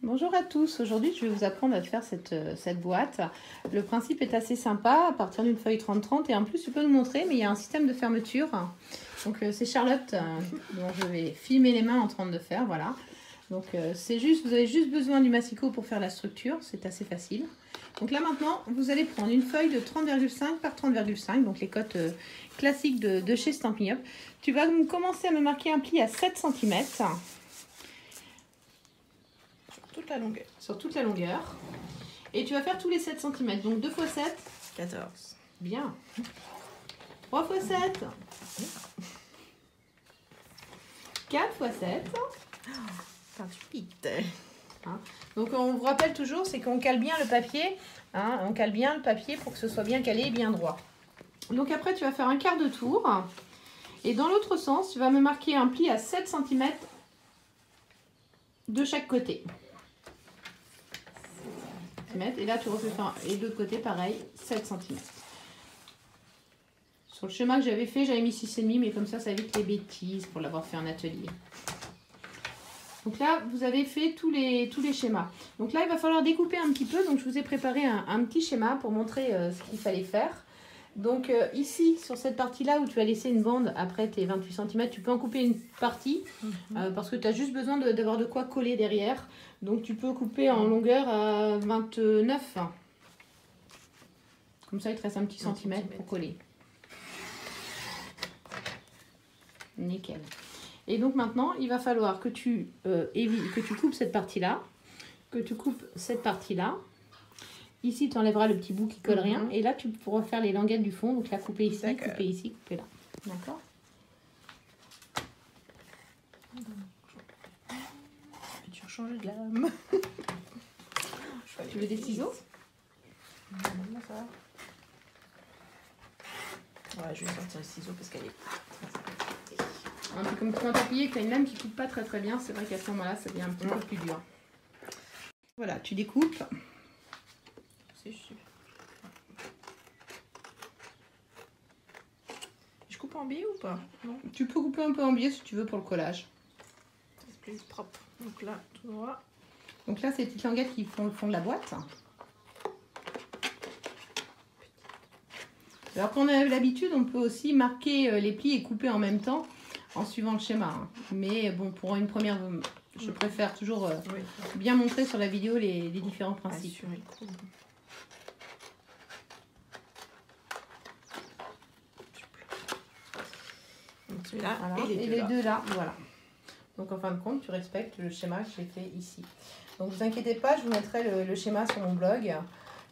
Bonjour à tous, aujourd'hui je vais vous apprendre à faire cette boîte. Le principe est assez sympa à partir d'une feuille 30-30 et en plus tu peux nous montrer mais il y a un système de fermeture. Donc c'est Charlotte dont je vais filmer les mains en train de faire, voilà. Donc c'est juste, vous avez juste besoin du massicot pour faire la structure, c'est assez facile. Donc là maintenant vous allez prendre une feuille de 30,5 par 30,5, donc les cotes classiques de chez Stampin' Up. Tu vas commencer à me marquer un pli à 7 cm. Sur toute la longueur. Et tu vas faire tous les 7 cm. Donc 2 x 7. 14. Bien. 3 x 7. 4 x 7. 28. Hein. Donc on vous rappelle toujours, c'est qu'on cale bien le papier. Hein, on cale bien le papier pour que ce soit bien calé et bien droit. Donc après tu vas faire un quart de tour. Et dans l'autre sens, tu vas me marquer un pli à 7 cm de chaque côté. Et là tu refais et de l'autre côté pareil 7 cm. Sur le schéma que j'avais fait, j'avais mis 6,5, mais comme ça évite les bêtises pour l'avoir fait en atelier. Donc là vous avez fait tous les schémas. Donc là il va falloir découper un petit peu, donc je vous ai préparé un petit schéma pour montrer ce qu'il fallait faire. Donc ici sur cette partie là où tu as laissé une bande après tes 28 cm, tu peux en couper une partie parce que tu as juste besoin d'avoir de quoi coller derrière. Donc tu peux couper en longueur à 29. Comme ça il te reste un petit centimètre pour coller. Nickel. Et donc maintenant il va falloir que tu coupes cette partie là, que tu coupes cette partie là. Ici, tu enlèveras le petit bout qui colle rien. Et là, tu pourras faire les languettes du fond. Donc là, couper ici, couper ici, couper là. D'accord. Tu as changé de lame. Tu veux des ciseaux? Ouais, je vais sortir les ciseaux parce qu'elle est... Un peu comme quand tu as plié que tu as une lame qui ne coupe pas très bien. C'est vrai qu'à ce moment-là, ça devient un petit peu plus dur. Voilà, tu découpes. C'est super. Je coupe en biais ou pas? Non. Tu peux couper un peu en biais si tu veux pour le collage. C'est plus propre. Donc là, tout droit. Donc là, c'est les petites languettes qui font le fond de la boîte. Alors qu'on a l'habitude, on peut aussi marquer les plis et couper en même temps en suivant le schéma. Mais bon, pour une première, je préfère toujours bien montrer sur la vidéo les différents principes. Celui-là voilà. Et les deux là, voilà. Donc en fin de compte, tu respectes le schéma que j'ai fait ici. Donc vous inquiétez pas, je vous mettrai le schéma sur mon blog.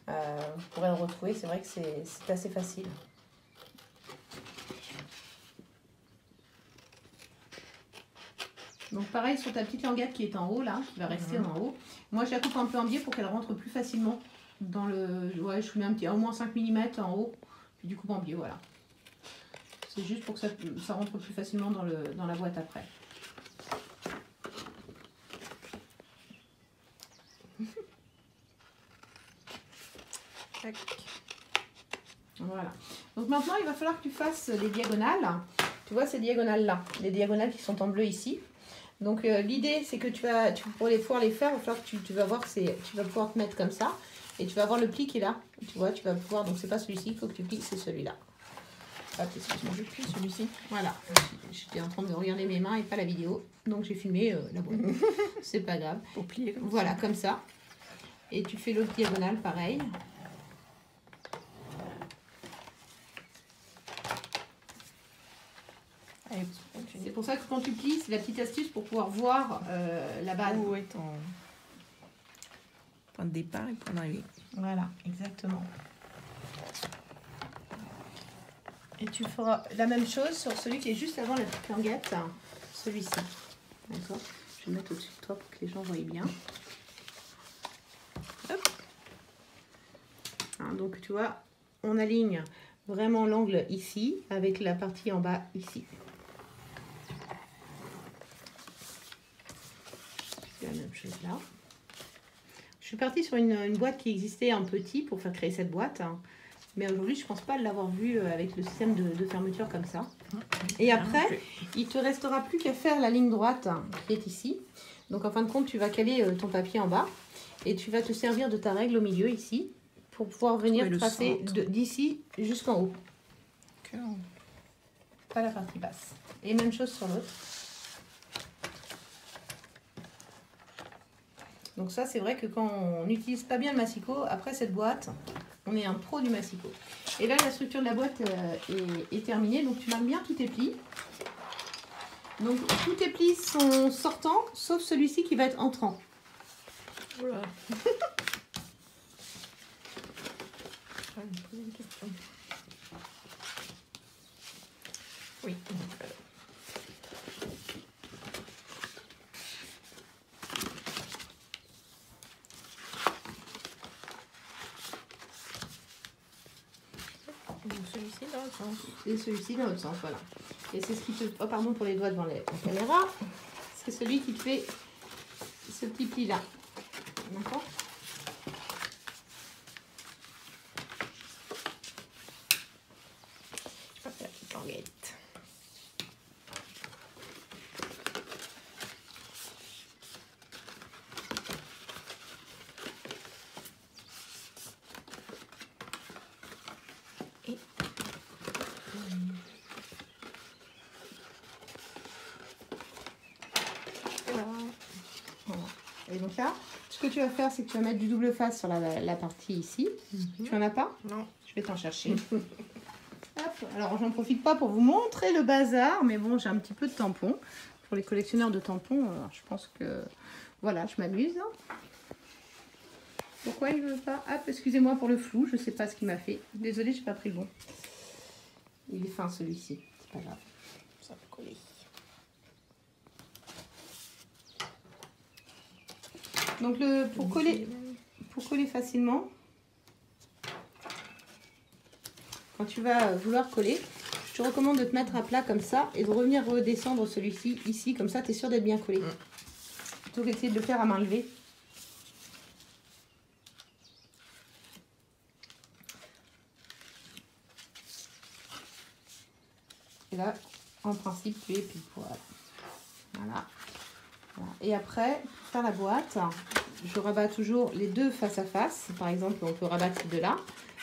Vous pourrez le retrouver, c'est vrai que c'est assez facile. Donc pareil sur ta petite languette qui est en haut là, qui va rester en haut. Moi je la coupe un peu en biais pour qu'elle rentre plus facilement dans le... Ouais, je mets un petit, au moins 5 mm en haut, puis du coup en biais, voilà. C'est juste pour que ça rentre plus facilement dans la boîte après. Voilà. Donc maintenant, il va falloir que tu fasses les diagonales. Tu vois ces diagonales-là, les diagonales qui sont en bleu ici. Donc l'idée, c'est que pour pouvoir les faire, il va falloir que tu vas voir que tu vas pouvoir te mettre comme ça. Et tu vas avoir le pli qui est là. Tu vois, tu vas pouvoir, donc c'est pas celui-ci, il faut que tu plies, c'est celui-là. Hop, excuse-moi, je plie celui-ci. Voilà, j'étais en train de regarder mes mains et pas la vidéo. Donc j'ai filmé la boîte. C'est pas grave. Pour plier comme voilà, comme ça. Et tu fais l'autre diagonale, pareil. C'est pour ça que quand tu plies, c'est la petite astuce pour pouvoir voir la base. Où est ton point de départ et point d'arrivée. Voilà, exactement. Et tu feras la même chose sur celui qui est juste avant la petite languette, celui-ci. D'accord? Je vais le mettre au-dessus de toi pour que les gens voient bien. Hop. Hein, donc tu vois, on aligne vraiment l'angle ici avec la partie en bas ici. La même chose là. Je suis partie sur une boîte qui existait en petit pour faire créer cette boîte. Mais aujourd'hui, je pense pas l'avoir vu avec le système de fermeture comme ça. Et après, il te restera plus qu'à faire la ligne droite qui est ici. Donc en fin de compte, tu vas caler ton papier en bas et tu vas te servir de ta règle au milieu ici pour pouvoir venir tracer d'ici jusqu'en haut. Okay. Pas la partie basse. Et même chose sur l'autre. Donc ça, c'est vrai que quand on n'utilise pas bien le massicot, après cette boîte, on est un pro du massicot. Et là, la structure de la boîte est terminée. Donc tu marques bien tous tes plis. Donc tous tes plis sont sortants, sauf celui-ci qui va être entrant. Voilà. Je vais me poser une question. Oui. Celui-ci dans l'autre sens. Et celui-ci dans l'autre sens, voilà. Et c'est ce qui te... Oh, pardon pour les doigts devant la caméra. C'est celui qui te fait ce petit pli-là. D'accord ? Je vais faire une tanguette. Et donc là, ce que tu vas faire, c'est que tu vas mettre du double face sur la partie ici. Tu en as pas? Non. Je vais t'en chercher. Hop. Alors, j'en profite pas pour vous montrer le bazar, mais bon, j'ai un petit peu de tampons. Pour les collectionneurs de tampons, je pense que... Voilà, je m'amuse. Pourquoi il veut pas? Hop, excusez-moi pour le flou, je sais pas ce qu'il m'a fait. Désolée, j'ai pas pris le bon. Il est fin celui-ci, c'est pas grave. Ça va coller. Donc pour coller facilement, quand tu vas vouloir coller, je te recommande de te mettre à plat comme ça et de revenir redescendre celui-ci ici, comme ça tu es sûr d'être bien collé. Plutôt que d'essayer de le faire à main levée. Et là, en principe, tu es pile poil. Voilà. Voilà. Et après, pour faire la boîte, je rabats toujours les deux face à face. Par exemple, on peut rabattre ces deux-là.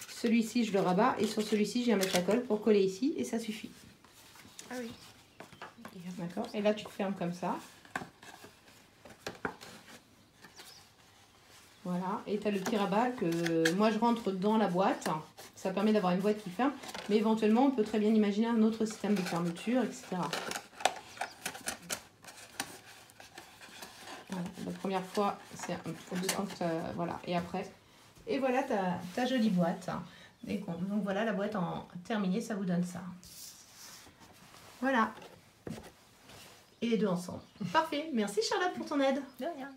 Celui-ci, je le rabats. Et sur celui-ci, je viens mettre la colle pour coller ici. Et ça suffit. Ah oui. D'accord. Et là, tu fermes comme ça. Voilà. Et tu as le petit rabat que moi, je rentre dans la boîte. Ça permet d'avoir une boîte qui ferme. Mais éventuellement, on peut très bien imaginer un autre système de fermeture, etc. Voilà, la première fois, c'est un peu de temps, voilà, et après, et voilà ta jolie boîte. Donc voilà la boîte en terminée, ça vous donne ça. Voilà. Et les deux ensemble. Parfait. Merci Charlotte pour ton aide. De rien.